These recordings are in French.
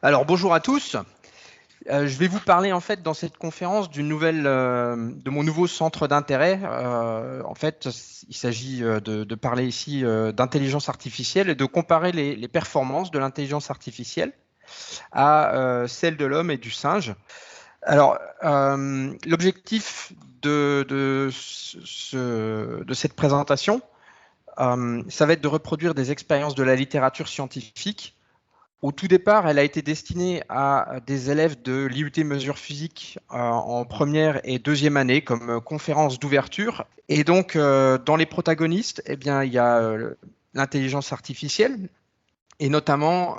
Alors bonjour à tous. Je vais vous parler en fait dans cette conférence de mon nouveau centre d'intérêt. En fait, il s'agit de parler ici d'intelligence artificielle et de comparer les performances de l'intelligence artificielle à celles de l'homme et du singe. Alors, l'objectif de cette présentation, ça va être de reproduire des expériences de la littérature scientifique. Au tout départ, elle a été destinée à des élèves de l'IUT Mesures Physiques en première et deuxième année comme conférence d'ouverture. Et donc, dans les protagonistes, eh bien, il y a l'intelligence artificielle et notamment,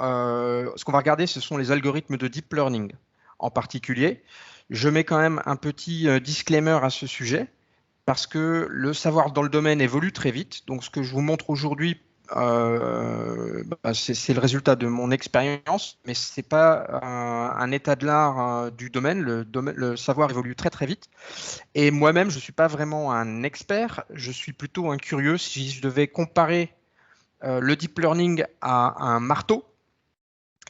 ce qu'on va regarder, ce sont les algorithmes de deep learning en particulier. Je mets quand même un petit disclaimer à ce sujet parce que le savoir dans le domaine évolue très vite. Donc, ce que je vous montre aujourd'hui, c'est le résultat de mon expérience, mais ce n'est pas un état de l'art du domaine. Le savoir évolue très très vite. Et moi-même, je ne suis pas vraiment un expert, je suis plutôt un curieux. Si je devais comparer le deep learning à un marteau,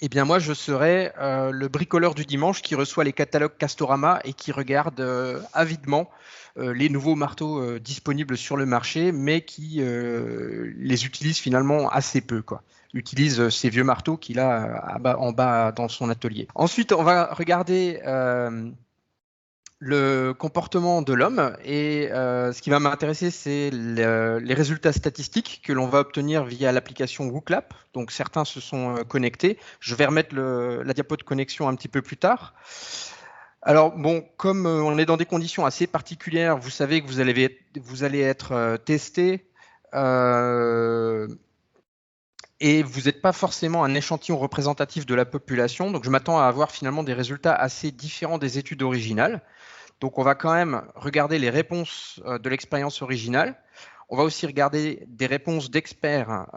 eh bien moi, je serais le bricoleur du dimanche qui reçoit les catalogues Castorama et qui regarde avidement les nouveaux marteaux disponibles sur le marché, mais qui les utilise finalement assez peu, quoi. Utilise ces vieux marteaux qu'il a en bas dans son atelier. Ensuite, on va regarder le comportement de l'homme et ce qui va m'intéresser, c'est les résultats statistiques que l'on va obtenir via l'application WooClap. Donc certains se sont connectés. Je vais remettre la diapo de connexion un petit peu plus tard. Alors bon, comme on est dans des conditions assez particulières, vous savez que vous allez être testé et vous n'êtes pas forcément un échantillon représentatif de la population. Donc je m'attends à avoir finalement des résultats assez différents des études originales. Donc, on va quand même regarder les réponses de l'expérience originale. On va aussi regarder des réponses d'experts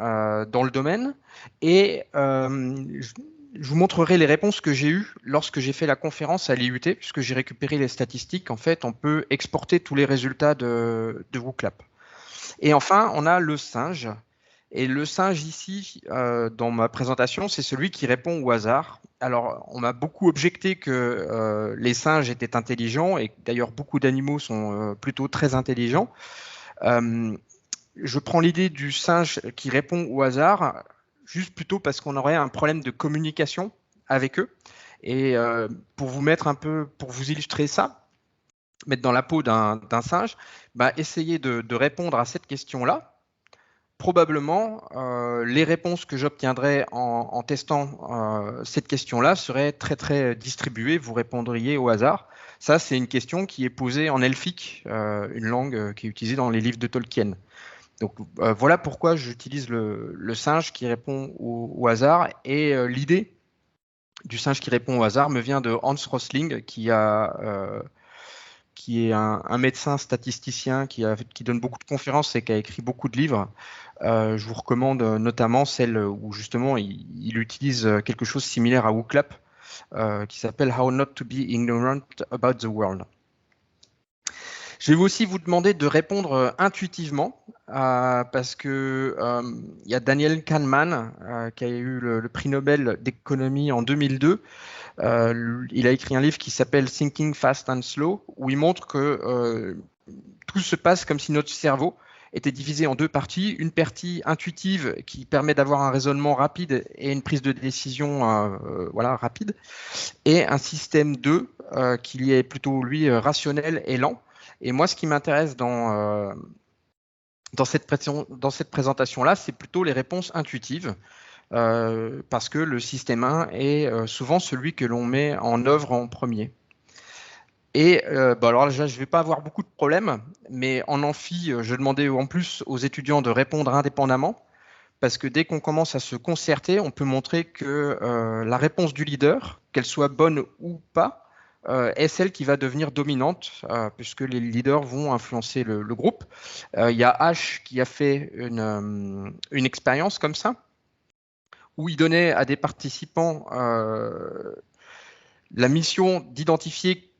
dans le domaine. Et je vous montrerai les réponses que j'ai eues lorsque j'ai fait la conférence à l'IUT, puisque j'ai récupéré les statistiques. En fait, on peut exporter tous les résultats de WooClap. Et enfin, on a le singe. Et le singe ici, dans ma présentation, c'est celui qui répond au hasard. Alors, on m'a beaucoup objecté que les singes étaient intelligents et d'ailleurs beaucoup d'animaux sont plutôt très intelligents. Je prends l'idée du singe qui répond au hasard juste plutôt parce qu'on aurait un problème de communication avec eux. Et pour vous illustrer ça, mettre dans la peau d'un singe, essayez de répondre à cette question-là. Probablement, les réponses que j'obtiendrai en testant cette question-là seraient très très distribuées. Vous répondriez au hasard. Ça, c'est une question qui est posée en elfique, une langue qui est utilisée dans les livres de Tolkien. Donc voilà pourquoi j'utilise le singe qui répond au hasard. Et l'idée du singe qui répond au hasard me vient de Hans Rosling, qui est un médecin statisticien qui donne beaucoup de conférences et qui a écrit beaucoup de livres. Je vous recommande notamment celle où justement il utilise quelque chose de similaire à WooClap qui s'appelle How Not to be Ignorant about the World. Je vais aussi vous demander de répondre intuitivement parce que il y a Daniel Kahneman qui a eu le prix Nobel d'économie en 2002. Il a écrit un livre qui s'appelle Thinking Fast and Slow où il montre que tout se passe comme si notre cerveau était divisé en deux parties. Une partie intuitive qui permet d'avoir un raisonnement rapide et une prise de décision rapide, et un système 2 qui est plutôt, lui, rationnel et lent. Et moi, ce qui m'intéresse dans cette présentation-là, c'est plutôt les réponses intuitives, parce que le système 1 est souvent celui que l'on met en œuvre en premier. Et alors là, je ne vais pas avoir beaucoup de problèmes, mais en amphi, je demandais en plus aux étudiants de répondre indépendamment, parce que dès qu'on commence à se concerter, on peut montrer que la réponse du leader, qu'elle soit bonne ou pas, est celle qui va devenir dominante, puisque les leaders vont influencer le groupe. Il y a H qui a fait une expérience comme ça, où il donnait à des participants la mission d'identifier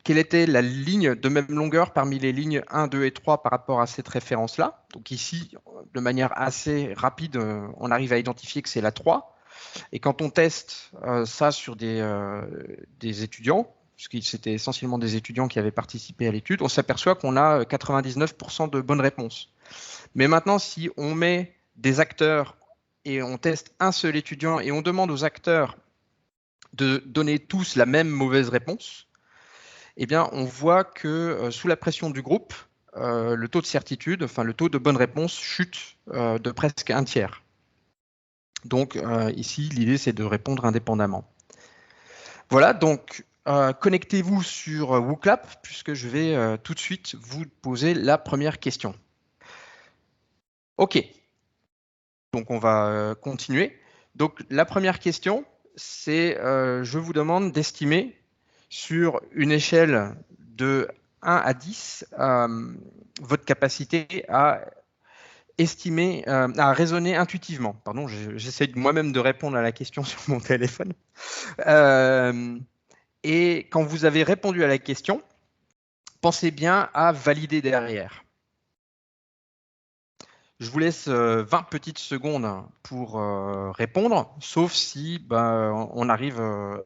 quelle était la ligne de même longueur parmi les lignes 1, 2 et 3 par rapport à cette référence-là. Donc ici, de manière assez rapide, on arrive à identifier que c'est la 3. Et quand on teste ça sur des étudiants, puisque c'était essentiellement des étudiants qui avaient participé à l'étude, on s'aperçoit qu'on a 99% de bonnes réponses. Mais maintenant, si on met des acteurs et on teste un seul étudiant et on demande aux acteurs de donner tous la même mauvaise réponse, eh bien, on voit que sous la pression du groupe, le taux de certitude, enfin le taux de bonne réponse chute de presque un tiers. Donc ici, l'idée, c'est de répondre indépendamment. Voilà, donc connectez-vous sur WooClap puisque je vais tout de suite vous poser la première question. OK, donc on va continuer. Donc la première question, c'est je vous demande d'estimer sur une échelle de 1 à 10 votre capacité à estimer, à raisonner intuitivement. Pardon, j'essaie moi-même de répondre à la question sur mon téléphone. Et quand vous avez répondu à la question, pensez bien à valider derrière. Je vous laisse 20 petites secondes pour répondre, sauf si on arrive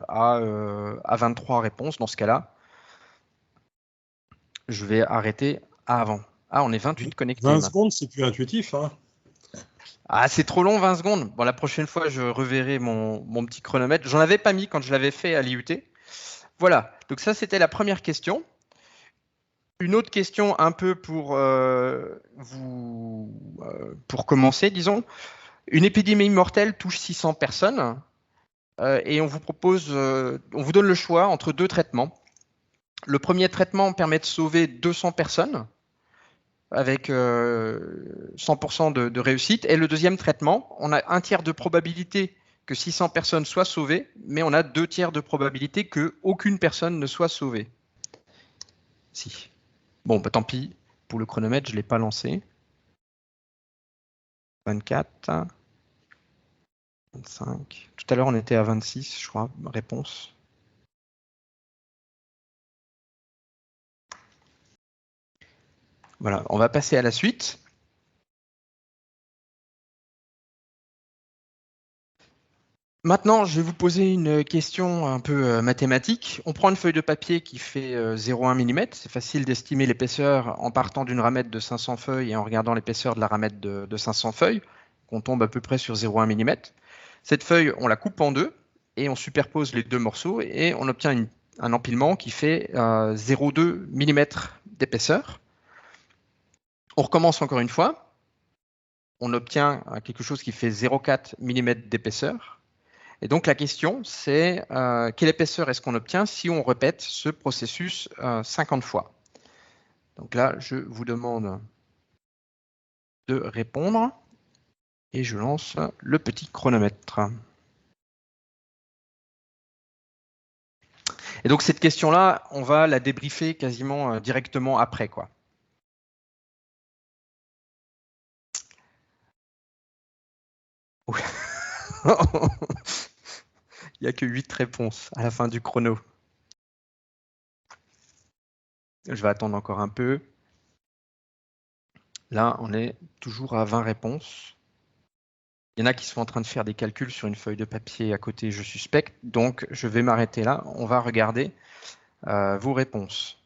à 23 réponses. Dans ce cas-là, je vais arrêter avant. Ah, on est 28 connectés. 20 secondes, c'est plus intuitif. Hein. Ah, c'est trop long, 20 secondes. Bon, la prochaine fois, je reverrai mon petit chronomètre. J'en avais pas mis quand je l'avais fait à l'IUT. Voilà, donc ça, c'était la première question. Une autre question un peu pour pour commencer, disons. Une épidémie mortelle touche 600 personnes et on vous propose, on vous donne le choix entre deux traitements. Le premier traitement permet de sauver 200 personnes avec 100% de réussite. Et le deuxième traitement, on a un tiers de probabilité que 600 personnes soient sauvées, mais on a 2 tiers de probabilité qu'aucune personne ne soit sauvée. Si. Bon, bah, tant pis, pour le chronomètre, je ne l'ai pas lancé. 24, 25. Tout à l'heure, on était à 26, je crois, réponse. Voilà, on va passer à la suite. Maintenant, je vais vous poser une question un peu mathématique. On prend une feuille de papier qui fait 0,1 mm. C'est facile d'estimer l'épaisseur en partant d'une ramette de 500 feuilles et en regardant l'épaisseur de la ramette de 500 feuilles, qu'on tombe à peu près sur 0,1 mm. Cette feuille, on la coupe en deux et on superpose les deux morceaux et on obtient un empilement qui fait 0,2 mm d'épaisseur. On recommence encore une fois. On obtient quelque chose qui fait 0,4 mm d'épaisseur. Et donc la question, c'est quelle épaisseur est-ce qu'on obtient si on répète ce processus 50 fois? Donc là, je vous demande de répondre et je lance le petit chronomètre. Et donc cette question-là, on va la débriefer quasiment directement après, quoi. Il n'y a que 8 réponses à la fin du chrono. Je vais attendre encore un peu. Là, on est toujours à 20 réponses. Il y en a qui sont en train de faire des calculs sur une feuille de papier à côté, je suspecte. Donc, je vais m'arrêter là. On va regarder vos réponses.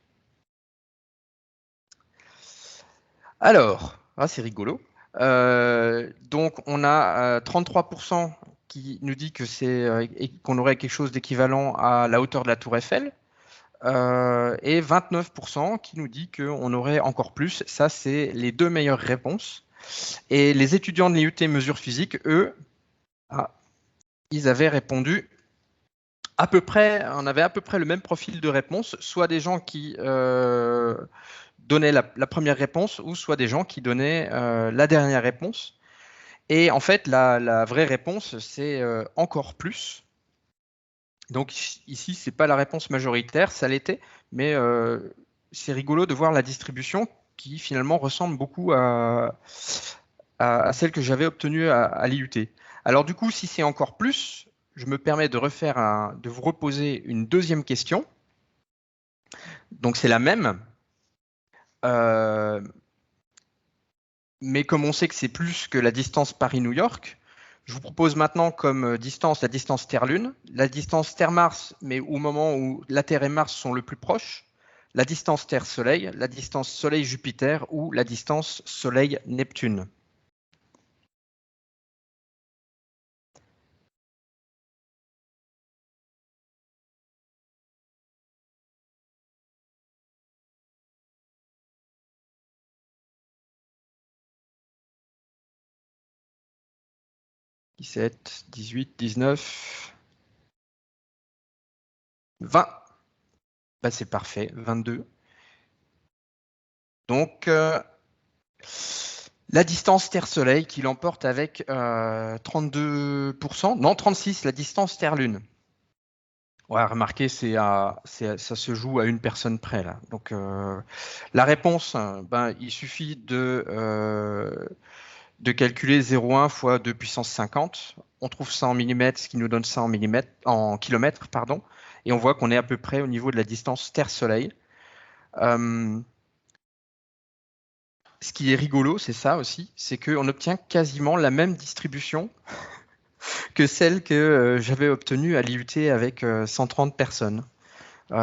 Alors, c'est rigolo. Donc, on a 33% qui nous dit que qu'on aurait quelque chose d'équivalent à la hauteur de la Tour Eiffel. Et 29% qui nous dit qu'on aurait encore plus. Ça, c'est les deux meilleures réponses. Et les étudiants de l'IUT mesures physiques, eux, ils avaient répondu à peu près, on avait à peu près le même profil de réponse, soit des gens qui donnaient la première réponse, ou soit des gens qui donnaient la dernière réponse. Et en fait, la vraie réponse, c'est encore plus. Donc ici, c'est pas la réponse majoritaire, ça l'était, mais c'est rigolo de voir la distribution qui finalement ressemble beaucoup à celle que j'avais obtenue à l'IUT. Alors du coup, si c'est encore plus, je me permets de vous reposer une deuxième question. Donc c'est la même, mais comme on sait que c'est plus que la distance Paris-New York, Je vous propose maintenant comme distance la distance Terre-Lune, la distance Terre-Mars, mais au moment où la Terre et Mars sont le plus proches, la distance Terre-Soleil, la distance Soleil-Jupiter ou la distance Soleil-Neptune. « 17, 18, 19, 20. Bah, c'est parfait, 22. Donc, la distance Terre-Soleil qui l'emporte avec 32%, non 36%, la distance Terre-Lune. Ouais, remarquez, ça se joue à une personne près là. Donc, la réponse, ben, il suffit de calculer 0,1 fois 2 puissance 50. On trouve ça en millimètres, ce qui nous donne ça en kilomètres, pardon. Et on voit qu'on est à peu près au niveau de la distance Terre-Soleil. Ce qui est rigolo, c'est ça aussi, c'est qu'on obtient quasiment la même distribution que celle que j'avais obtenue à l'IUT avec 130 personnes. Je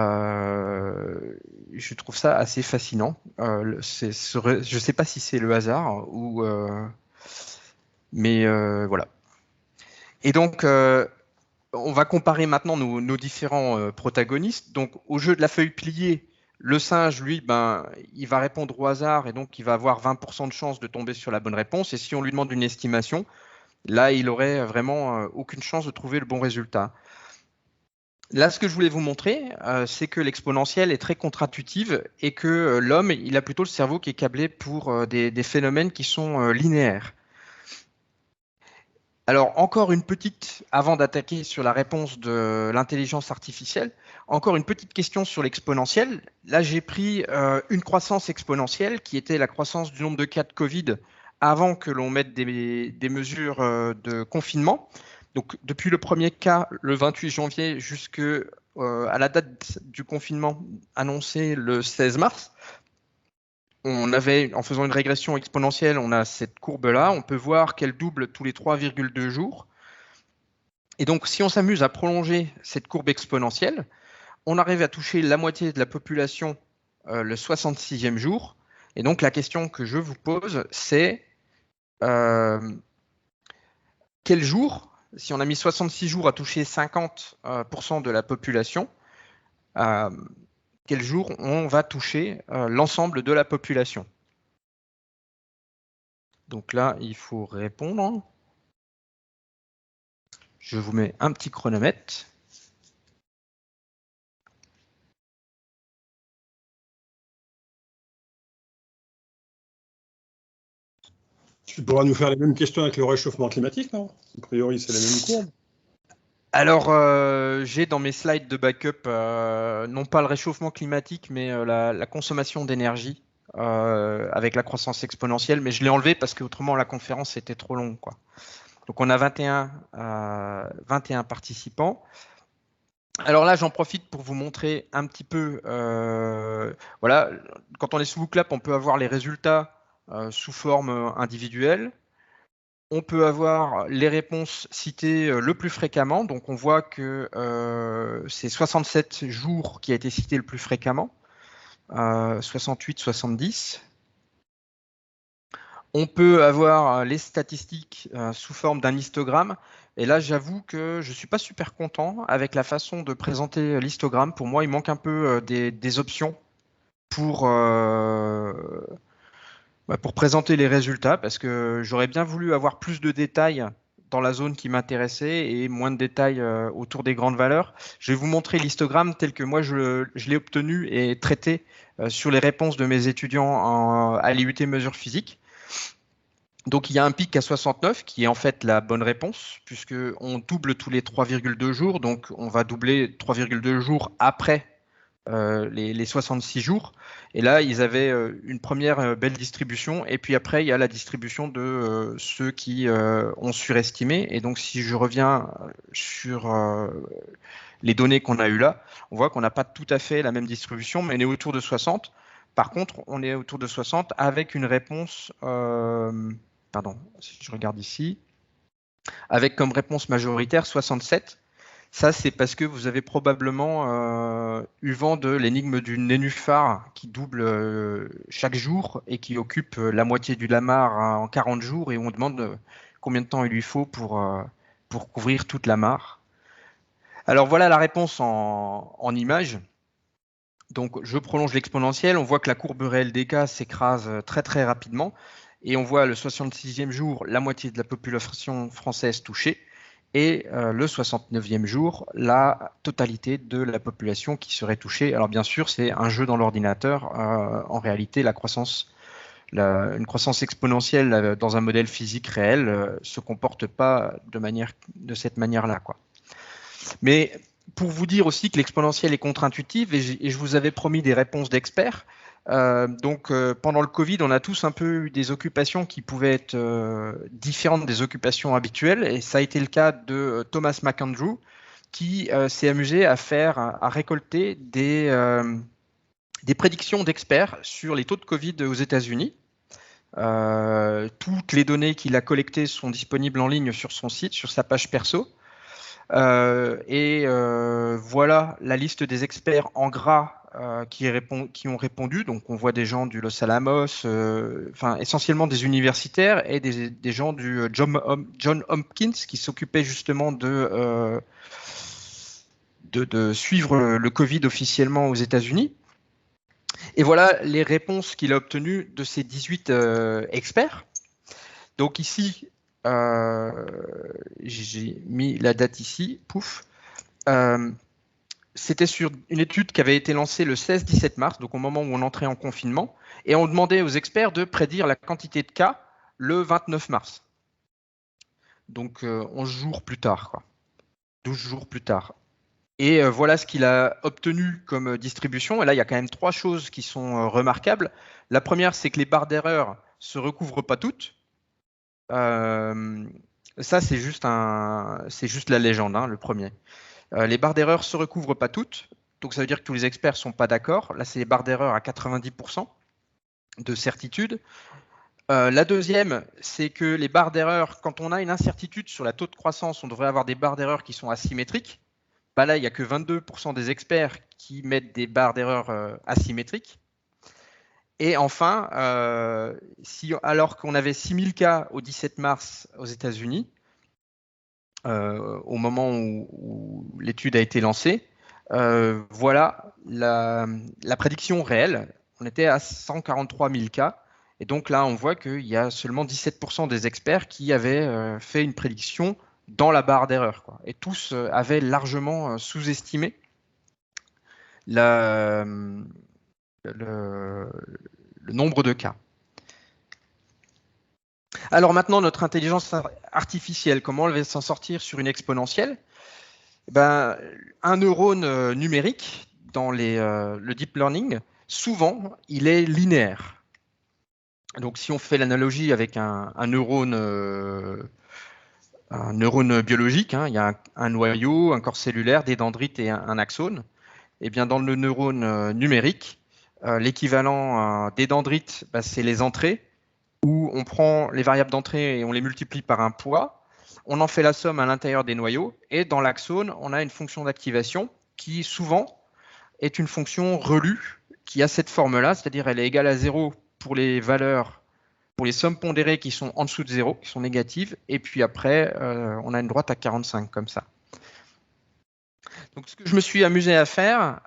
trouve ça assez fascinant. Je ne sais pas si c'est le hasard ou, mais voilà. Et donc, on va comparer maintenant nos différents protagonistes. Donc, au jeu de la feuille pliée, le singe, lui, ben, il va répondre au hasard et donc il va avoir 20% de chance de tomber sur la bonne réponse. Et si on lui demande une estimation, là, il aurait vraiment aucune chance de trouver le bon résultat. Là, ce que je voulais vous montrer, c'est que l'exponentielle est très contre-intuitive et que l'homme, il a plutôt le cerveau qui est câblé pour des phénomènes qui sont linéaires. Alors, encore une petite, avant d'attaquer sur la réponse de l'intelligence artificielle, encore une petite question sur l'exponentielle. Là, j'ai pris une croissance exponentielle qui était la croissance du nombre de cas de Covid avant que l'on mette des mesures de confinement. Donc, depuis le premier cas, le 28 janvier, jusqu'à la date du confinement annoncée le 16 mars, on avait, en faisant une régression exponentielle, on a cette courbe-là. On peut voir qu'elle double tous les 3,2 jours. Et donc, si on s'amuse à prolonger cette courbe exponentielle, on arrive à toucher la moitié de la population le 66e jour. Et donc, la question que je vous pose, c'est quel jour, si on a mis 66 jours à toucher 50% de la population, quel jour on va toucher l'ensemble de la population? Donc là, il faut répondre. Je vous mets un petit chronomètre. Tu pourras nous faire les mêmes questions avec le réchauffement climatique, non? A priori, c'est la même courbe. Alors, j'ai dans mes slides de backup, non pas le réchauffement climatique, mais la consommation d'énergie avec la croissance exponentielle, mais je l'ai enlevé parce qu'autrement la conférence était trop longue, quoi. Donc, on a 21 participants. Alors là, j'en profite pour vous montrer un petit peu, voilà, quand on est sous WooClap, on peut avoir les résultats sous forme individuelle. On peut avoir les réponses citées le plus fréquemment. Donc, on voit que c'est 67 jours qui a été cité le plus fréquemment, 68, 70. On peut avoir les statistiques sous forme d'un histogramme. Et là, j'avoue que je ne suis pas super content avec la façon de présenter l'histogramme. Pour moi, il manque un peu des options pour présenter les résultats, parce que j'aurais bien voulu avoir plus de détails dans la zone qui m'intéressait et moins de détails autour des grandes valeurs. Je vais vous montrer l'histogramme tel que moi je l'ai obtenu et traité sur les réponses de mes étudiants à l'IUT Mesures Physiques. Donc il y a un pic à 69 qui est en fait la bonne réponse, puisqu'on double tous les 3,2 jours, donc on va doubler 3,2 jours après les 66 jours. Et là, ils avaient une première belle distribution. Et puis après, il y a la distribution de ceux qui ont surestimé. Et donc, si je reviens sur les données qu'on a eues là, on voit qu'on n'a pas tout à fait la même distribution, mais on est autour de 60. Par contre, on est autour de 60 avec une réponse... pardon, si je regarde ici. avec comme réponse majoritaire 67. Ça, c'est parce que vous avez probablement eu vent de l'énigme du nénuphar qui double chaque jour et qui occupe la moitié du Lamar en 40 jours et on demande combien de temps il lui faut pour couvrir toute la mare. Alors voilà la réponse en images. Donc je prolonge l'exponentielle, on voit que la courbe réelle des cas s'écrase très très rapidement et on voit le 66e jour la moitié de la population française touchée et le 69e jour la totalité de la population qui serait touchée. Alors bien sûr c'est un jeu dans l'ordinateur, en réalité une croissance exponentielle dans un modèle physique réel se comporte pas de cette manière-là, quoi. Mais pour vous dire aussi que l'exponentielle est contre-intuitive, et je vous avais promis des réponses d'experts. Pendant le Covid, on a tous un peu eu des occupations qui pouvaient être différentes des occupations habituelles, et ça a été le cas de Thomas McAndrew, qui s'est amusé à récolter des prédictions d'experts sur les taux de Covid aux États-Unis. Toutes les données qu'il a collectées sont disponibles en ligne sur son site, sur sa page perso. Voilà la liste des experts en gras qui ont répondu. Donc on voit des gens du Los Alamos, essentiellement des universitaires et des gens du John Hopkins qui s'occupaient justement de suivre le Covid officiellement aux États-Unis. Et voilà les réponses qu'il a obtenues de ces 18 experts. Donc ici, j'ai mis la date ici, pouf. C'était sur une étude qui avait été lancée le 16-17 mars, donc au moment où on entrait en confinement, et on demandait aux experts de prédire la quantité de cas le 29 mars. Donc 11 jours plus tard, quoi. 12 jours plus tard. Et voilà ce qu'il a obtenu comme distribution. Et là, il y a quand même 3 choses qui sont remarquables. La première, c'est que les barres d'erreur se recouvrent pas toutes. Ça, c'est juste la légende, hein, le premier. Les barres d'erreur se recouvrent pas toutes, donc ça veut dire que tous les experts sont pas d'accord. Là, c'est les barres d'erreur à 90% de certitude. La deuxième, c'est que les barres d'erreur, quand on a une incertitude sur la taux de croissance, on devrait avoir des barres d'erreur qui sont asymétriques. Bah là, il n'y a que 22% des experts qui mettent des barres d'erreur asymétriques. Et enfin, alors qu'on avait 6000 cas au 17 mars aux États-Unis, au moment où l'étude a été lancée, voilà la prédiction réelle. On était à 143 000 cas. Et donc là, on voit qu'il y a seulement 17% des experts qui avaient fait une prédiction dans la barre d'erreur, quoi. Et tous avaient largement sous-estimé le nombre de cas. Alors maintenant, notre intelligence artificielle, comment elle va s'en sortir sur une exponentielle? Un neurone numérique dans le deep learning, souvent, il est linéaire. Donc si on fait l'analogie avec un neurone biologique, hein, il y a un noyau, un corps cellulaire, des dendrites et un axone. Et bien dans le neurone numérique, l'équivalent des dendrites, c'est les entrées, où on prend les variables d'entrée et on les multiplie par un poids. On en fait la somme à l'intérieur des noyaux. Et dans l'axone, on a une fonction d'activation qui souvent est une fonction relue qui a cette forme-là, c'est-à-dire elle est égale à 0 pour les valeurs, pour les sommes pondérées qui sont en dessous de 0, qui sont négatives. Et puis après, on a une droite à 45 comme ça. Donc, ce que je me suis amusé à faire,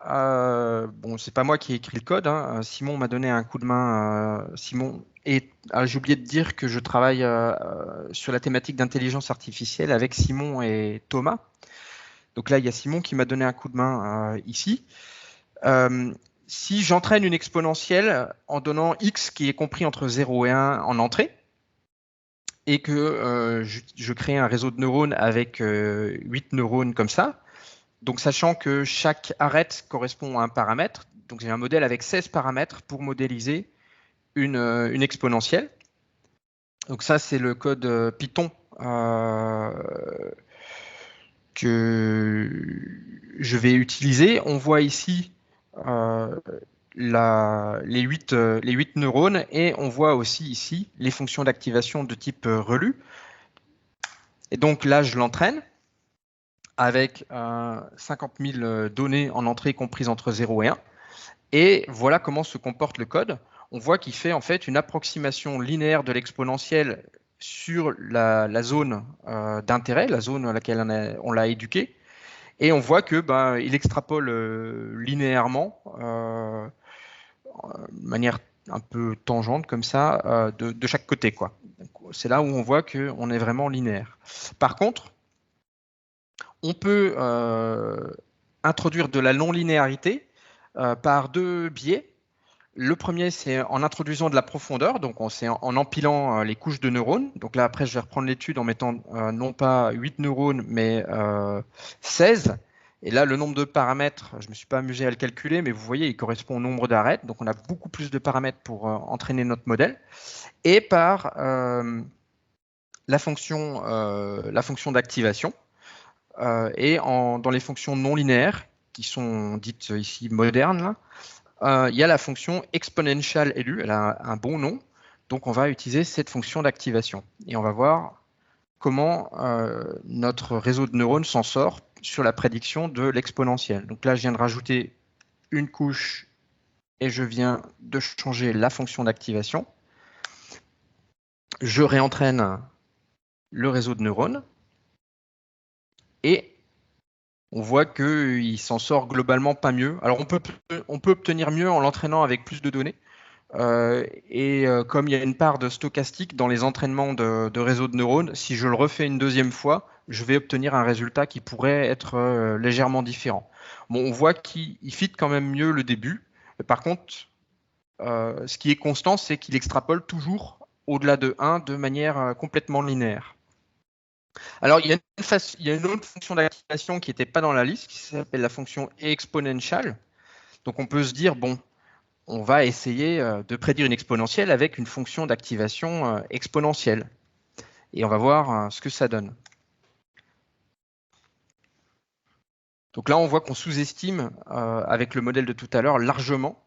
c'est pas moi qui ai écrit le code, hein. Simon m'a donné un coup de main. Simon, et j'ai oublié de dire que je travaille sur la thématique d'intelligence artificielle avec Simon et Thomas. Donc là, il y a Simon qui m'a donné un coup de main ici. Si j'entraîne une exponentielle en donnant x qui est compris entre 0 et 1 en entrée, et que je crée un réseau de neurones avec 8 neurones comme ça, donc sachant que chaque arête correspond à un paramètre, donc j'ai un modèle avec 16 paramètres pour modéliser une exponentielle. Donc ça, c'est le code Python que je vais utiliser. On voit ici les 8 neurones et on voit aussi ici les fonctions d'activation de type relu. Et donc là, je l'entraîne avec 50 000 données en entrée comprises entre 0 et 1. Et voilà comment se comporte le code. On voit qu'il fait en fait une approximation linéaire de l'exponentielle sur la zone d'intérêt, la zone à laquelle on l'a éduqué. Et on voit que il extrapole linéairement, de manière un peu tangente comme ça, de chaque côté, quoi. C'est là où on voit qu'on est vraiment linéaire. Par contre, on peut introduire de la non-linéarité par deux biais. Le premier, c'est en introduisant de la profondeur, donc c'est en empilant les couches de neurones. Donc là, après, je vais reprendre l'étude en mettant non pas 8 neurones, mais 16. Et là, le nombre de paramètres, je ne me suis pas amusé à le calculer, mais vous voyez, il correspond au nombre d'arêtes. Donc on a beaucoup plus de paramètres pour entraîner notre modèle. Et par la fonction d'activation. Et dans les fonctions non linéaires, qui sont dites ici modernes, là, il y a la fonction exponential élue, elle a un bon nom, donc on va utiliser cette fonction d'activation. Et on va voir comment notre réseau de neurones s'en sort sur la prédiction de l'exponentielle. Donc là, je viens de rajouter une couche et je viens de changer la fonction d'activation. Je réentraîne le réseau de neurones et on voit qu'il s'en sort globalement pas mieux. Alors on peut obtenir mieux en l'entraînant avec plus de données. Comme il y a une part de stochastique dans les entraînements de réseaux de neurones, si je le refais une deuxième fois, je vais obtenir un résultat qui pourrait être légèrement différent. Bon, on voit qu'il fit quand même mieux le début. Par contre, ce qui est constant, c'est qu'il extrapole toujours au-delà de 1 de manière complètement linéaire. Alors, il y a une autre fonction d'activation qui n'était pas dans la liste, qui s'appelle la fonction exponential. Donc, on peut se dire, bon, on va essayer de prédire une exponentielle avec une fonction d'activation exponentielle. Et on va voir ce que ça donne. Donc là, on voit qu'on sous-estime avec le modèle de tout à l'heure largement.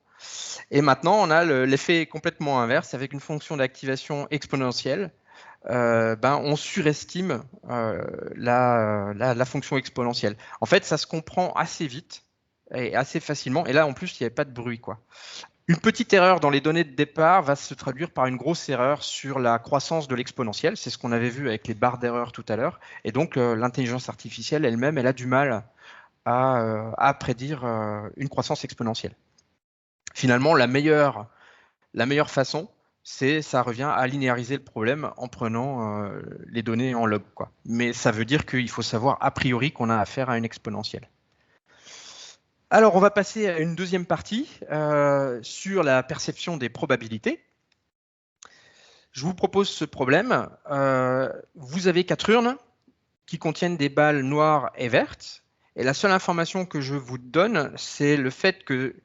Et maintenant, on a l'effet complètement inverse. Avec une fonction d'activation exponentielle, on surestime la fonction exponentielle. En fait, ça se comprend assez vite et assez facilement. Et là, en plus, il n'y avait pas de bruit, quoi. Une petite erreur dans les données de départ va se traduire par une grosse erreur sur la croissance de l'exponentielle. C'est ce qu'on avait vu avec les barres d'erreur tout à l'heure. Et donc, l'intelligence artificielle elle-même, elle a du mal à prédire une croissance exponentielle. Finalement, la meilleure façon, ça revient à linéariser le problème en prenant les données en log, quoi. Mais ça veut dire qu'il faut savoir a priori qu'on a affaire à une exponentielle. Alors, on va passer à une deuxième partie sur la perception des probabilités. Je vous propose ce problème. Vous avez 4 urnes qui contiennent des balles noires et vertes. Et la seule information que je vous donne, c'est le fait que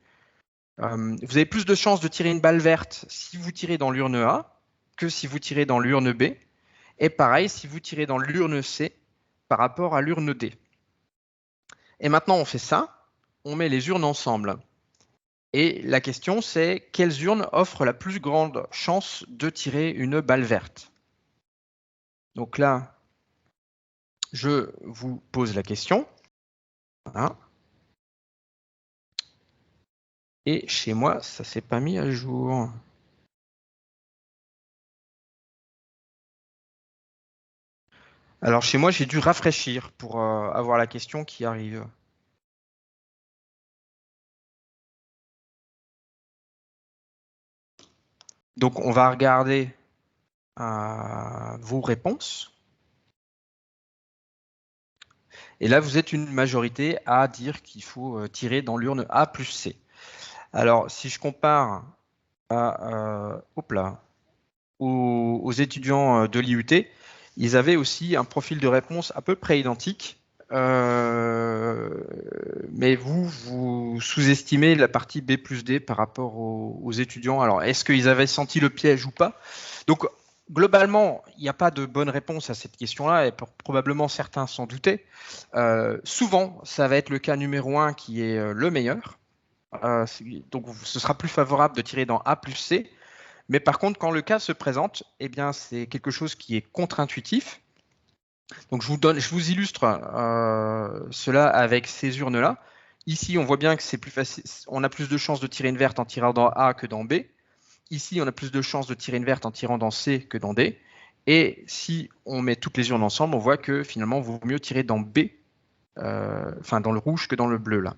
vous avez plus de chances de tirer une balle verte si vous tirez dans l'urne A que si vous tirez dans l'urne B. Et pareil, si vous tirez dans l'urne C par rapport à l'urne D. Et maintenant, on fait ça. On met les urnes ensemble. Et la question, c'est quelles urnes offrent la plus grande chance de tirer une balle verte? Donc là, je vous pose la question. Voilà. Et chez moi, ça ne s'est pas mis à jour. Alors chez moi, j'ai dû rafraîchir pour avoir la question qui arrive. Donc, on va regarder vos réponses. Et là, vous êtes une majorité à dire qu'il faut tirer dans l'urne A plus C. Alors, si je compare aux étudiants de l'IUT, ils avaient aussi un profil de réponse à peu près identique. Mais vous sous-estimez la partie B plus D par rapport aux étudiants. Alors, est-ce qu'ils avaient senti le piège ou pas? Donc, globalement, il n'y a pas de bonne réponse à cette question-là, et probablement certains s'en doutaient. Souvent, ça va être le cas numéro 1 qui est le meilleur. Donc, ce sera plus favorable de tirer dans A plus C. Mais par contre, quand le cas se présente, eh bien, c'est quelque chose qui est contre-intuitif. Donc je vous illustre cela avec ces urnes-là. Ici, on voit bien que c'est plus facile. On a plus de chances de tirer une verte en tirant dans A que dans B. Ici, on a plus de chances de tirer une verte en tirant dans C que dans D. Et si on met toutes les urnes ensemble, on voit que finalement, il vaut mieux tirer dans B, enfin dans le rouge que dans le bleu là.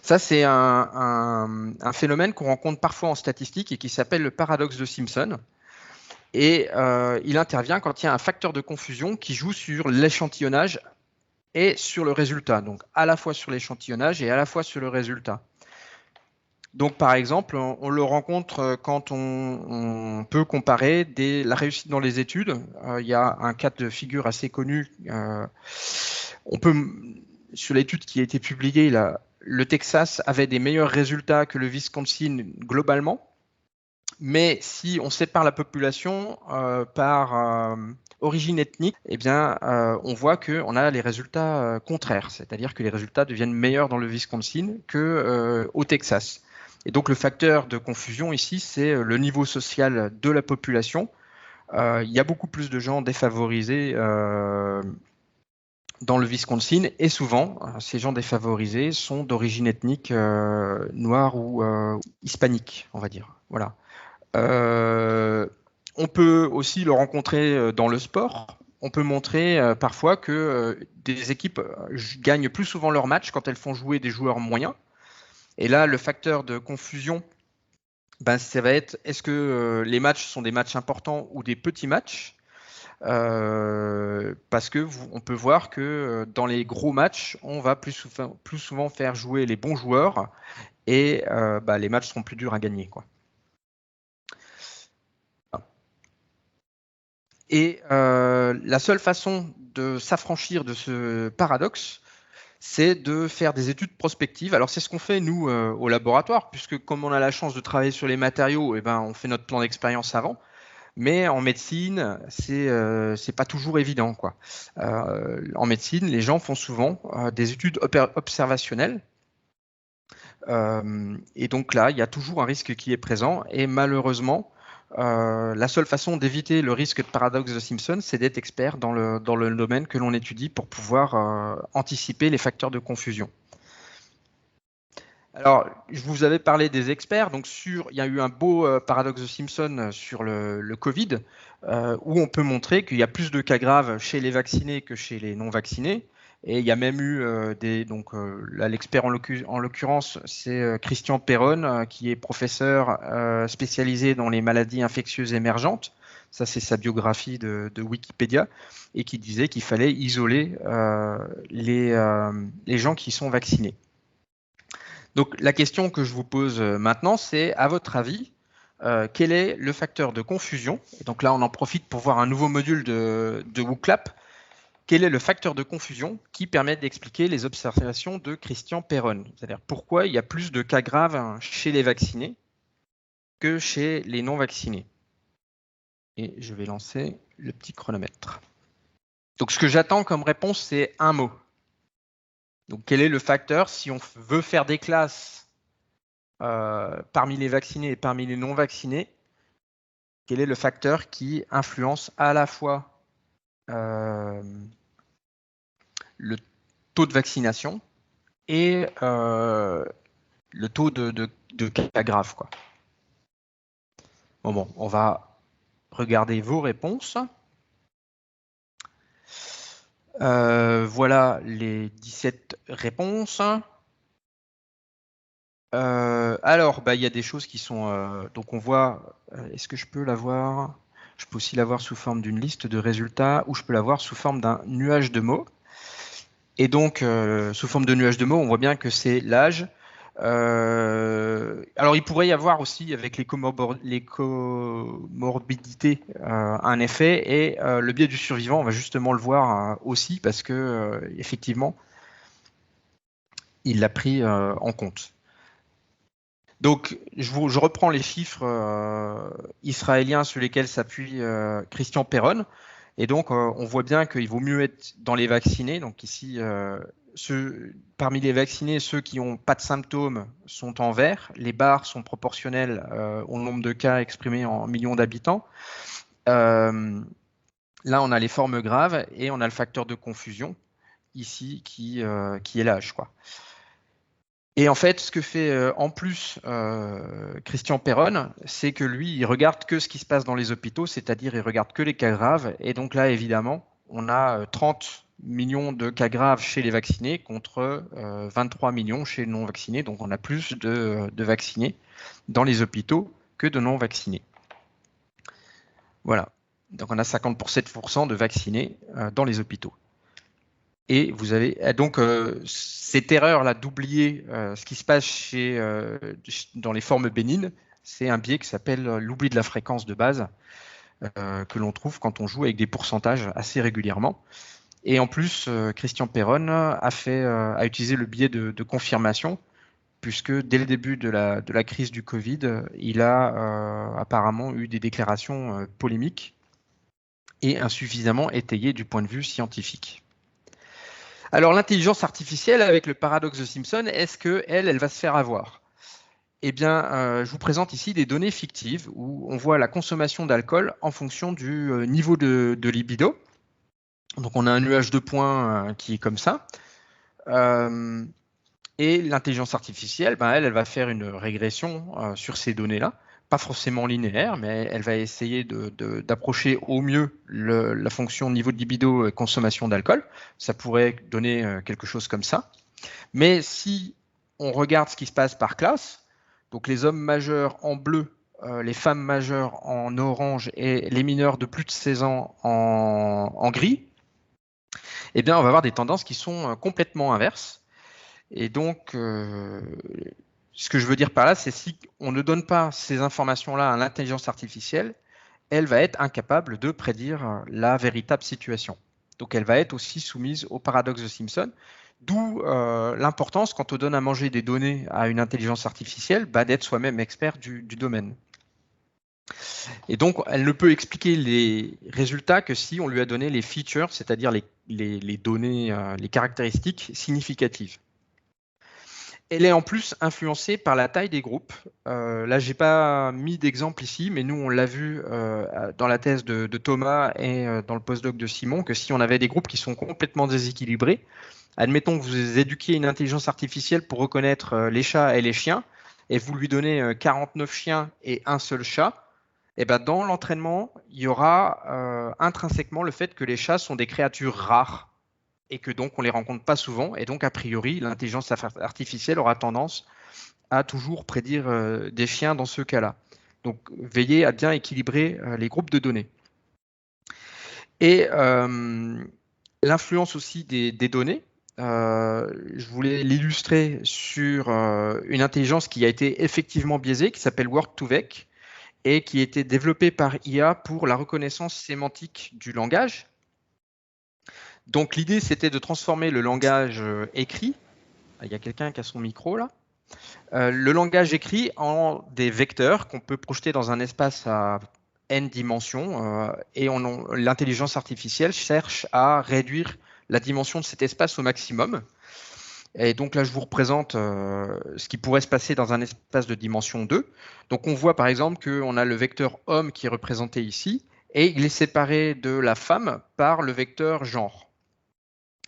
Ça, c'est un phénomène qu'on rencontre parfois en statistique et qui s'appelle le paradoxe de Simpson. Et il intervient quand il y a un facteur de confusion qui joue sur l'échantillonnage et sur le résultat. Donc à la fois sur l'échantillonnage et à la fois sur le résultat. Donc par exemple, on le rencontre quand on peut comparer la réussite dans les études. Il y a un cas de figure assez connu. Sur l'étude qui a été publiée, le Texas avait des meilleurs résultats que le Wisconsin globalement. Mais si on sépare la population par origine ethnique, eh bien, on voit qu'on a les résultats contraires, c'est-à-dire que les résultats deviennent meilleurs dans le Wisconsin qu'au Texas. Et donc le facteur de confusion ici, c'est le niveau social de la population. Il y a beaucoup plus de gens défavorisés dans le Wisconsin, et souvent, ces gens défavorisés sont d'origine ethnique noire ou hispanique, on va dire. Voilà. On peut aussi le rencontrer dans le sport. On peut montrer parfois que des équipes gagnent plus souvent leurs matchs quand elles font jouer des joueurs moyens. Et là, le facteur de confusion, ça va être est-ce que les matchs sont des matchs importants ou des petits matchs? Parce que on peut voir que dans les gros matchs, on va plus souvent faire jouer les bons joueurs et les matchs seront plus durs à gagner, quoi. Et la seule façon de s'affranchir de ce paradoxe, c'est de faire des études prospectives. Alors c'est ce qu'on fait nous au laboratoire, puisque comme on a la chance de travailler sur les matériaux, on fait notre plan d'expérience avant. Mais en médecine, c'est pas toujours évident, quoi. En médecine, les gens font souvent des études observationnelles. Et donc là, il y a toujours un risque qui est présent. Et malheureusement, la seule façon d'éviter le risque de paradoxe de Simpson, c'est d'être expert dans le domaine que l'on étudie pour pouvoir anticiper les facteurs de confusion. Alors, je vous avais parlé des experts. Donc, il y a eu un beau paradoxe de Simpson sur le Covid, où on peut montrer qu'il y a plus de cas graves chez les vaccinés que chez les non vaccinés. Et il y a même eu l'expert en l'occurrence, c'est Christian Perron, qui est professeur spécialisé dans les maladies infectieuses émergentes. Ça, c'est sa biographie de Wikipédia, et qui disait qu'il fallait isoler les gens qui sont vaccinés. Donc la question que je vous pose maintenant, c'est à votre avis, quel est le facteur de confusion? Et donc là, on en profite pour voir un nouveau module de WooClap. Quel est le facteur de confusion qui permet d'expliquer les observations de Christian Perron? C'est-à-dire pourquoi il y a plus de cas graves chez les vaccinés que chez les non vaccinés? Et je vais lancer le petit chronomètre. Donc ce que j'attends comme réponse, c'est un mot. Donc quel est le facteur si on veut faire des classes parmi les vaccinés et parmi les non vaccinés? Quel est le facteur qui influence à la fois le taux de vaccination et le taux de cas graves, quoi. Bon, on va regarder vos réponses. Voilà les 17 réponses. Alors, il y a des choses qui sont... donc on voit... Est-ce que je peux l'avoir? Je peux aussi l'avoir sous forme d'une liste de résultats ou je peux l'avoir sous forme d'un nuage de mots. Et donc, sous forme de nuage de mots, on voit bien que c'est l'âge. Alors, il pourrait y avoir aussi, avec les comorbidités, un effet. Et le biais du survivant, on va justement le voir aussi parce que, effectivement, il l'a pris en compte. Donc, je reprends les chiffres israéliens sur lesquels s'appuie Christian Perron. Et donc, on voit bien qu'il vaut mieux être dans les vaccinés. Donc ici, parmi les vaccinés, ceux qui n'ont pas de symptômes sont en vert. Les barres sont proportionnelles au nombre de cas exprimés en millions d'habitants. La Là, on a les formes graves et on a le facteur de confusion ici qui est l'âge, quoi. Et en fait, ce que fait en plus Christian Perron, c'est que lui, il regarde que ce qui se passe dans les hôpitaux, c'est-à-dire il regarde que les cas graves. Et donc là, évidemment, on a 30 millions de cas graves chez les vaccinés contre 23 millions chez les non-vaccinés. Donc on a plus de vaccinés dans les hôpitaux que de non-vaccinés. Voilà. Donc on a 57% de vaccinés dans les hôpitaux. Et vous avez donc cette erreur-là d'oublier ce qui se passe dans les formes bénignes, c'est un biais qui s'appelle l'oubli de la fréquence de base que l'on trouve quand on joue avec des pourcentages assez régulièrement. Et en plus, Christian Perron a utilisé le biais de confirmation, puisque dès le début de la crise du Covid, il a apparemment eu des déclarations polémiques et insuffisamment étayées du point de vue scientifique. Alors l'intelligence artificielle avec le paradoxe de Simpson, est-ce qu'elle va se faire avoir? Eh bien, je vous présente ici des données fictives où on voit la consommation d'alcool en fonction du niveau de libido. Donc on a un nuage de points qui est comme ça. Et l'intelligence artificielle, elle va faire une régression sur ces données-là. Pas forcément linéaire, mais elle va essayer d'approcher au mieux la fonction niveau de libido et consommation d'alcool. Ça pourrait donner quelque chose comme ça. Mais si on regarde ce qui se passe par classe, donc les hommes majeurs en bleu, les femmes majeures en orange et les mineurs de plus de 16 ans en gris, eh bien, on va avoir des tendances qui sont complètement inverses. Et donc, ce que je veux dire par là, c'est si on ne donne pas ces informations-là à l'intelligence artificielle, elle va être incapable de prédire la véritable situation. Donc, elle va être aussi soumise au paradoxe de Simpson, d'où l'importance, quand on donne à manger des données à une intelligence artificielle, d'être soi-même expert du domaine. Et donc, elle ne peut expliquer les résultats que si on lui a donné les features, c'est-à-dire les données, les caractéristiques significatives. Elle est en plus influencée par la taille des groupes. Là, je n'ai pas mis d'exemple ici, mais nous, on l'a vu dans la thèse de Thomas et dans le postdoc de Simon, que si on avait des groupes qui sont complètement déséquilibrés, admettons que vous éduquiez une intelligence artificielle pour reconnaître les chats et les chiens, et vous lui donnez 49 chiens et un seul chat, et ben dans l'entraînement, il y aura intrinsèquement le fait que les chats sont des créatures rares, et que donc on les rencontre pas souvent, et donc a priori l'intelligence artificielle aura tendance à toujours prédire des chiens dans ce cas-là. Donc veillez à bien équilibrer les groupes de données. Et l'influence aussi des données, je voulais l'illustrer sur une intelligence qui a été effectivement biaisée, qui s'appelle Word2Vec, et qui a été développée par IA pour la reconnaissance sémantique du langage. Donc l'idée, c'était de transformer le langage écrit, il y a quelqu'un qui a son micro là, le langage écrit en des vecteurs qu'on peut projeter dans un espace à n dimensions, et l'intelligence artificielle cherche à réduire la dimension de cet espace au maximum. Et donc là, je vous représente ce qui pourrait se passer dans un espace de dimension 2. Donc on voit par exemple qu'on a le vecteur homme qui est représenté ici, et il est séparé de la femme par le vecteur genre.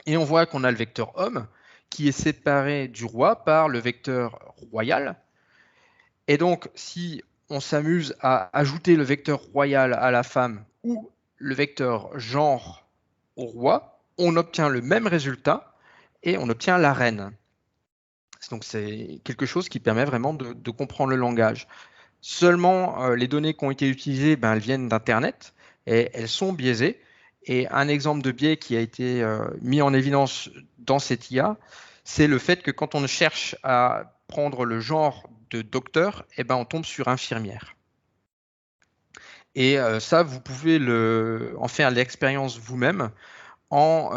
Et on voit qu'on a le vecteur homme qui est séparé du roi par le vecteur royal. Et donc, si on s'amuse à ajouter le vecteur royal à la femme ou le vecteur genre au roi, on obtient le même résultat et on obtient la reine. Donc, c'est quelque chose qui permet vraiment de comprendre le langage. Seulement, les données qui ont été utilisées, elles viennent d'Internet et elles sont biaisées. Et un exemple de biais qui a été mis en évidence dans cette IA, c'est le fait que quand on cherche à prendre le genre de docteur, on tombe sur infirmière. Et ça, vous pouvez en faire l'expérience vous-même en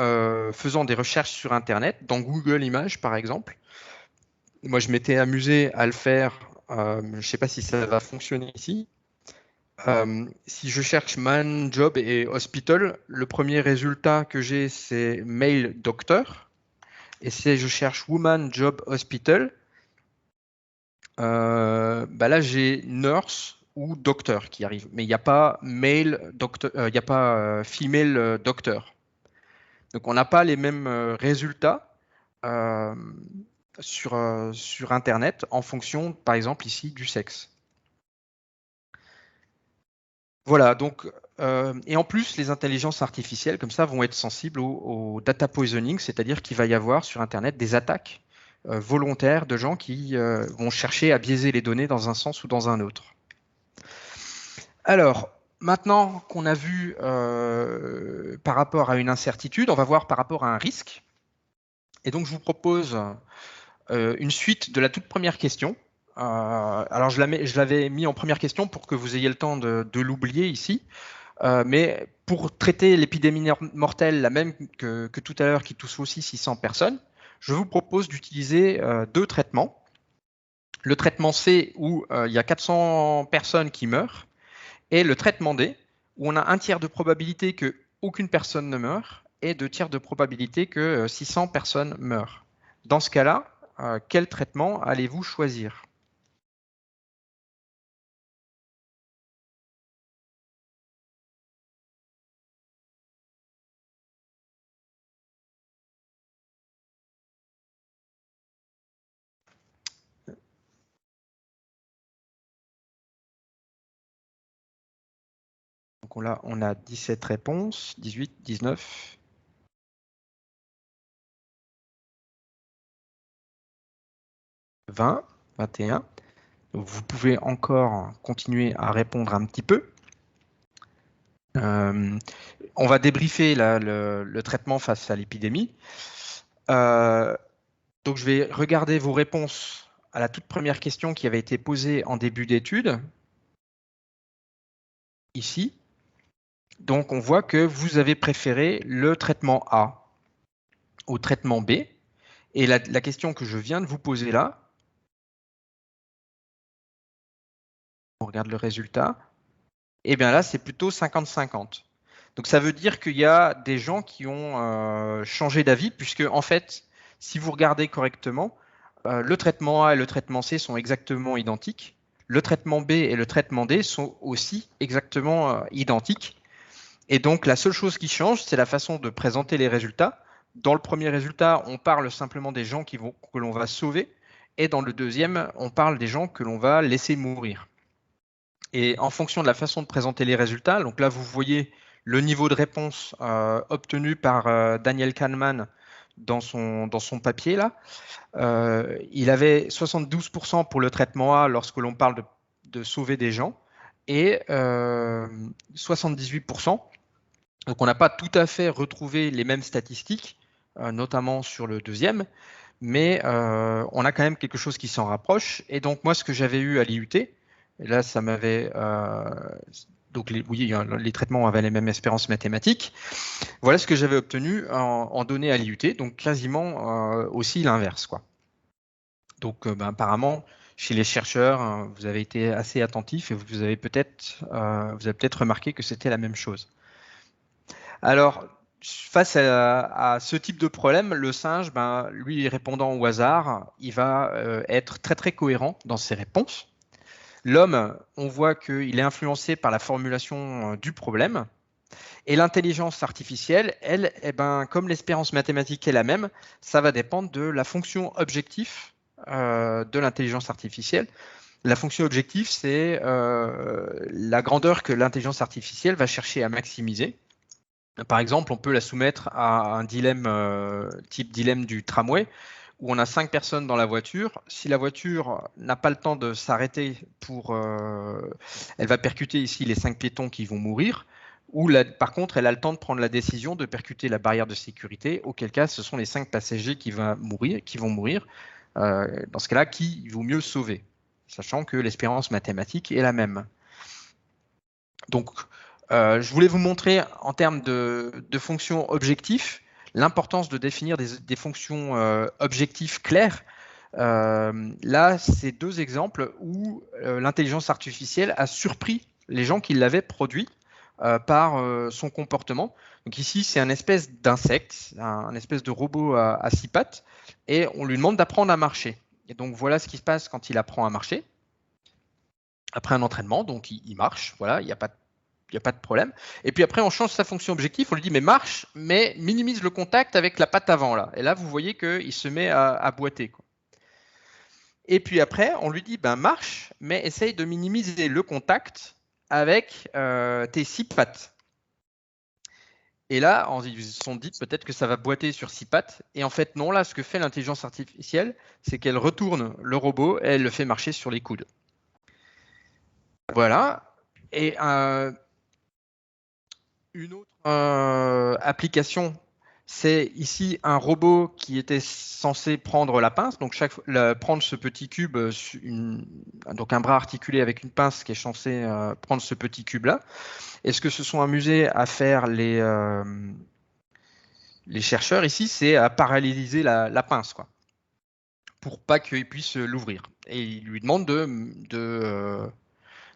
faisant des recherches sur Internet, dans Google Images par exemple. Moi, je m'étais amusé à le faire. Je ne sais pas si ça va fonctionner ici. Si je cherche man, job et hospital, le premier résultat que j'ai, c'est male doctor. Et si je cherche woman, job, hospital, là, j'ai nurse ou docteur qui arrive, mais il n'y a pas male docteur, il n'y a pas female docteur. Donc on n'a pas les mêmes résultats sur Internet en fonction, par exemple ici, du sexe. Voilà, donc, et en plus, les intelligences artificielles, comme ça, vont être sensibles au data poisoning, c'est-à-dire qu'il va y avoir sur Internet des attaques volontaires de gens qui vont chercher à biaiser les données dans un sens ou dans un autre. Alors, maintenant qu'on a vu par rapport à une incertitude, on va voir par rapport à un risque. Et donc, je vous propose une suite de la toute première question. Alors, je l'avais mis en première question pour que vous ayez le temps de l'oublier ici. Mais pour traiter l'épidémie mortelle, la même que tout à l'heure, qui touche aussi 600 personnes, je vous propose d'utiliser deux traitements. Le traitement C, où il y a 400 personnes qui meurent, et le traitement D, où on a un tiers de probabilité qu'aucune personne ne meure, et 2 tiers de probabilité que 600 personnes meurent. Dans ce cas-là, quel traitement allez-vous choisir ? Donc là, on a 17 réponses, 18, 19. 20, 21. Donc vous pouvez encore continuer à répondre un petit peu. On va débriefer le traitement face à l'épidémie. Donc je vais regarder vos réponses à la toute première question qui avait été posée en début d'étude. Ici. Donc on voit que vous avez préféré le traitement A au traitement B. Et la question que je viens de vous poser là, on regarde le résultat, et bien là c'est plutôt 50-50. Donc ça veut dire qu'il y a des gens qui ont changé d'avis, puisque en fait, si vous regardez correctement, le traitement A et le traitement C sont exactement identiques. Le traitement B et le traitement D sont aussi exactement identiques. Et donc la seule chose qui change, c'est la façon de présenter les résultats. Dans le premier résultat, on parle simplement des gens que l'on va sauver. Et dans le deuxième, on parle des gens que l'on va laisser mourir. Et en fonction de la façon de présenter les résultats, donc là vous voyez le niveau de réponse obtenu par Daniel Kahneman dans son papier là. Il avait 72% pour le traitement A lorsque l'on parle de sauver des gens et 78%. Donc on n'a pas tout à fait retrouvé les mêmes statistiques, notamment sur le deuxième, mais on a quand même quelque chose qui s'en rapproche. Et donc moi ce que j'avais eu à l'IUT, et là, ça m'avait. Donc, les traitements avaient les mêmes espérances mathématiques. Voilà ce que j'avais obtenu en données à l'IUT, donc quasiment aussi l'inverse, quoi. Donc, apparemment, chez les chercheurs, vous avez été assez attentifs et vous avez peut-être remarqué que c'était la même chose. Alors, face à ce type de problème, le singe, lui répondant au hasard, il va être très très cohérent dans ses réponses. L'homme, on voit qu'il est influencé par la formulation du problème. Et l'intelligence artificielle, elle, comme l'espérance mathématique est la même, ça va dépendre de la fonction objectif de l'intelligence artificielle. La fonction objectif, c'est la grandeur que l'intelligence artificielle va chercher à maximiser. Par exemple, on peut la soumettre à un dilemme type dilemme du tramway, où on a 5 personnes dans la voiture. Si la voiture n'a pas le temps de s'arrêter elle va percuter ici les 5 piétons qui vont mourir, ou par contre, elle a le temps de prendre la décision de percuter la barrière de sécurité, auquel cas, ce sont les 5 passagers qui vont mourir. Dans ce cas-là, qui il vaut mieux sauver, sachant que l'espérance mathématique est la même. Donc, je voulais vous montrer en termes de fonctions objectifs l'importance de définir des fonctions objectifs claires. Là, c'est 2 exemples où l'intelligence artificielle a surpris les gens qui l'avaient produit par son comportement. Donc ici, c'est un espèce d'insecte, un espèce de robot à 6 pattes, et on lui demande d'apprendre à marcher. Et donc voilà ce qui se passe quand il apprend à marcher. après un entraînement, donc il marche, voilà, il n'y a pas de problème. Et puis après, on change sa fonction objectif, on lui dit mais marche, mais minimise le contact avec la patte avant là. Et là, vous voyez qu'il se met à boiter, quoi. Et puis après, on lui dit ben marche, mais essaye de minimiser le contact avec tes 6 pattes. Et là, ils se sont dit peut-être que ça va boiter sur 6 pattes. Et en fait, non, là, ce que fait l'intelligence artificielle, c'est qu'elle retourne le robot et elle le fait marcher sur les coudes. Voilà. Et une autre application, c'est ici un robot qui était censé prendre la pince, donc prendre ce petit cube, donc un bras articulé avec une pince qui est censé prendre ce petit cube-là. Et ce que se sont amusés à faire les chercheurs ici, c'est à paralléliser la pince, quoi, pour pas qu'il puisse l'ouvrir. Et ils lui demandent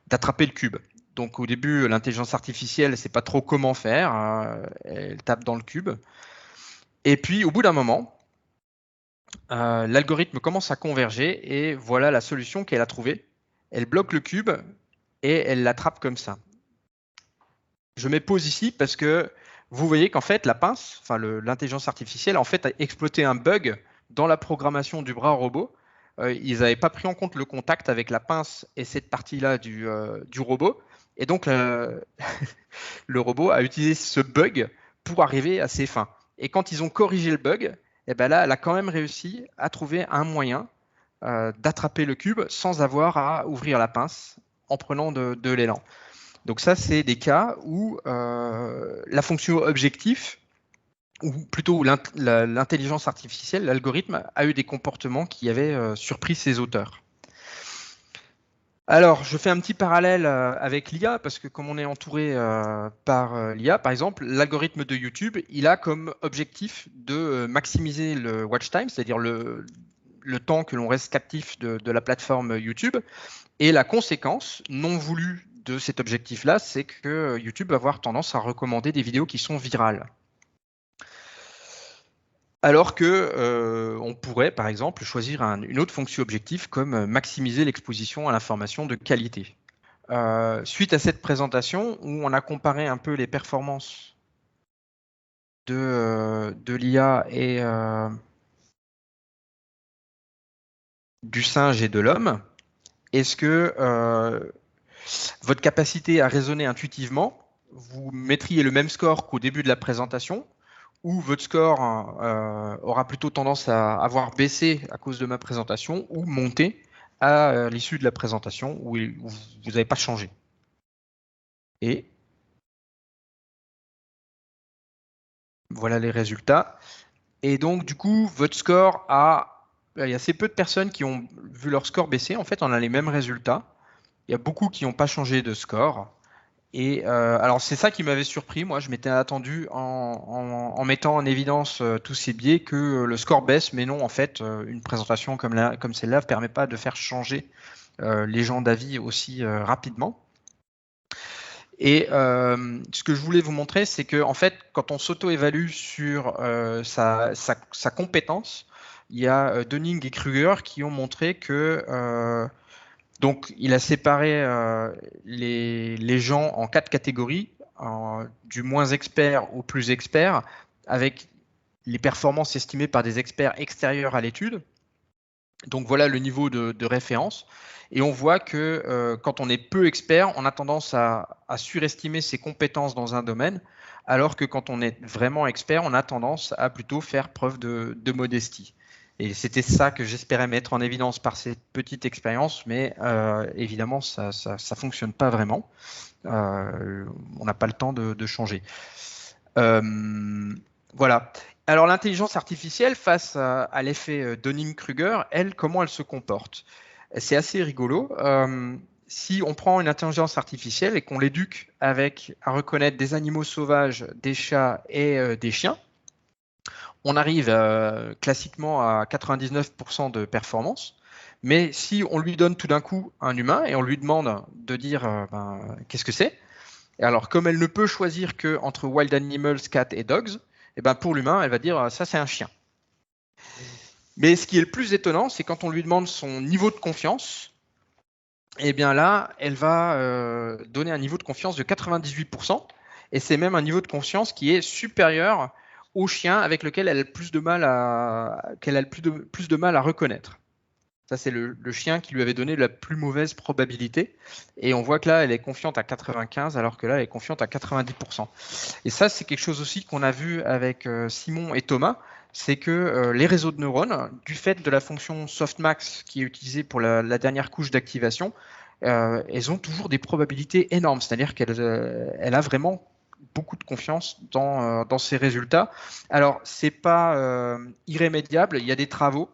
d'attraper le cube. Donc au début, l'intelligence artificielle ne sait pas trop comment faire, elle tape dans le cube. Et puis au bout d'un moment, l'algorithme commence à converger et voilà la solution qu'elle a trouvée. Elle bloque le cube et elle l'attrape comme ça. Je mets pause ici parce que vous voyez qu'en fait la pince, enfin l'intelligence artificielle, en fait a exploité un bug dans la programmation du bras robot. Ils n'avaient pas pris en compte le contact avec la pince et cette partie-là du robot. Et donc, le robot a utilisé ce bug pour arriver à ses fins. Et quand ils ont corrigé le bug, eh ben là, elle a quand même réussi à trouver un moyen d'attraper le cube sans avoir à ouvrir la pince en prenant de l'élan. Donc ça, c'est des cas où la fonction objectif, ou plutôt l'intelligence artificielle, l'algorithme, a eu des comportements qui avaient surpris ses auteurs. Alors, je fais un petit parallèle avec l'IA, parce que comme on est entouré par l'IA, par exemple, l'algorithme de YouTube, il a comme objectif de maximiser le watch time, c'est-à-dire le temps que l'on reste captif de la plateforme YouTube. Et la conséquence non voulue de cet objectif-là, c'est que YouTube va avoir tendance à recommander des vidéos qui sont virales. Alors que on pourrait, par exemple, choisir une autre fonction objectif comme maximiser l'exposition à l'information de qualité. Suite à cette présentation, où on a comparé un peu les performances de l'IA et du singe et de l'homme, est-ce que votre capacité à raisonner intuitivement, vous mettriez le même score qu'au début de la présentation, ou votre score aura plutôt tendance à avoir baissé à cause de ma présentation, ou monté à l'issue de la présentation, où vous n'avez pas changé. Et voilà les résultats. Et donc, du coup, votre score il y a assez peu de personnes qui ont vu leur score baisser. En fait, on a les mêmes résultats. Il y a beaucoup qui n'ont pas changé de score. Et alors, c'est ça qui m'avait surpris. Moi, je m'étais attendu en mettant en évidence tous ces biais que le score baisse, mais non, en fait, une présentation comme celle-là ne permet pas de faire changer les gens d'avis aussi rapidement. Et ce que je voulais vous montrer, c'est que en fait, quand on s'auto-évalue sur sa compétence, il y a Dunning et Kruger qui ont montré que donc il a séparé les gens en 4 catégories, du moins expert au plus expert, avec les performances estimées par des experts extérieurs à l'étude. Donc voilà le niveau de référence. Et on voit que quand on est peu expert, on a tendance à surestimer ses compétences dans un domaine, alors que quand on est vraiment expert, on a tendance à plutôt faire preuve de modestie. Et c'était ça que j'espérais mettre en évidence par cette petite expérience, mais évidemment, ça fonctionne pas vraiment. On n'a pas le temps de changer. Voilà. Alors l'intelligence artificielle face à l'effet Dunning-Kruger, comment elle se comporte? C'est assez rigolo. Si on prend une intelligence artificielle et qu'on l'éduque à reconnaître des animaux sauvages, des chats et des chiens, on arrive classiquement à 99% de performance. Mais si on lui donne tout d'un coup un humain et on lui demande de dire qu'est-ce que c'est, alors comme elle ne peut choisir que entre wild animals, cats et dogs, et pour l'humain, elle va dire ça c'est un chien. Mais ce qui est le plus étonnant, c'est quand on lui demande son niveau de confiance, et bien là, elle va donner un niveau de confiance de 98%, et c'est même un niveau de confiance qui est supérieur au chien avec lequel elle a le plus de mal plus de mal à reconnaître. Ça, c'est le chien qui lui avait donné la plus mauvaise probabilité. Et on voit que là, elle est confiante à 95, alors que là, elle est confiante à 90%. Et ça, c'est quelque chose aussi qu'on a vu avec Simon et Thomas, c'est que les réseaux de neurones, du fait de la fonction softmax qui est utilisée pour la dernière couche d'activation, elles ont toujours des probabilités énormes. C'est-à-dire qu'elle a vraiment beaucoup de confiance dans ces résultats. Alors, c'est pas irrémédiable. Il y a des travaux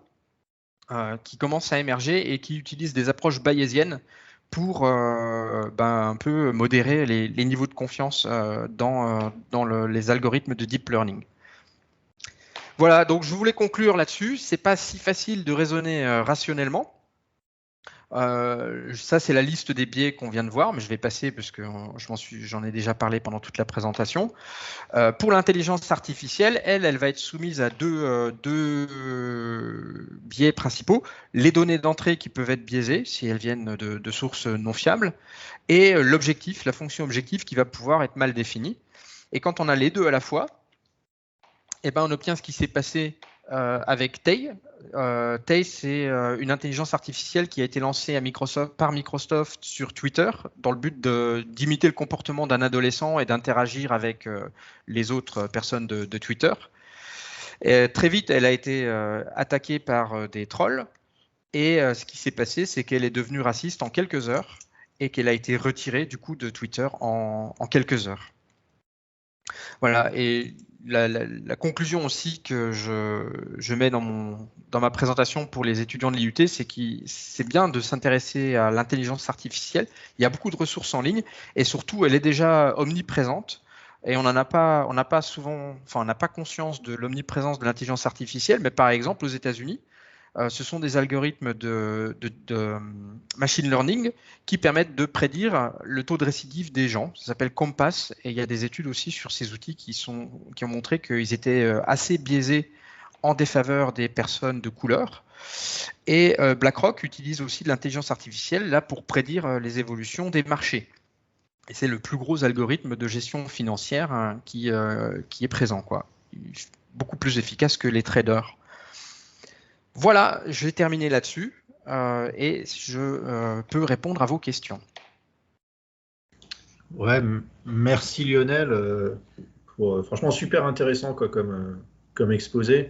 qui commencent à émerger et qui utilisent des approches bayésiennes pour un peu modérer les niveaux de confiance dans les algorithmes de deep learning. Voilà, donc je voulais conclure là-dessus. C'est pas si facile de raisonner rationnellement. Ça, c'est la liste des biais qu'on vient de voir, mais je vais passer parce que j'en ai déjà parlé pendant toute la présentation. Pour l'intelligence artificielle, elle va être soumise à deux biais principaux. Les données d'entrée qui peuvent être biaisées si elles viennent de sources non fiables, et l'objectif, la fonction objectif qui va pouvoir être mal définie. Et quand on a les deux à la fois, eh ben, on obtient ce qui s'est passé avec Tay. Tay, c'est une intelligence artificielle qui a été lancée par Microsoft sur Twitter dans le but d'imiter le comportement d'un adolescent et d'interagir avec les autres personnes de Twitter. Et très vite, elle a été attaquée par des trolls. Et ce qui s'est passé, c'est qu'elle est devenue raciste en quelques heures et qu'elle a été retirée du coup de Twitter en quelques heures. Voilà, et la conclusion aussi que je mets dans ma présentation pour les étudiants de l'IUT, c'est que c'est bien de s'intéresser à l'intelligence artificielle. Il y a beaucoup de ressources en ligne et surtout, elle est déjà omniprésente. Et on n'a pas souvent, enfin, on n'a pas conscience de l'omniprésence de l'intelligence artificielle, mais par exemple, aux États-Unis, ce sont des algorithmes de machine learning qui permettent de prédire le taux de récidive des gens. Ça s'appelle Compass et il y a des études aussi sur ces outils qui ont montré qu'ils étaient assez biaisés en défaveur des personnes de couleur. Et BlackRock utilise aussi de l'intelligence artificielle là pour prédire les évolutions des marchés. Et c'est le plus gros algorithme de gestion financière qui est présent, quoi. Beaucoup plus efficace que les traders. Voilà, je vais terminer là-dessus et je peux répondre à vos questions. Ouais, merci Lionel. Franchement, super intéressant quoi, comme exposé.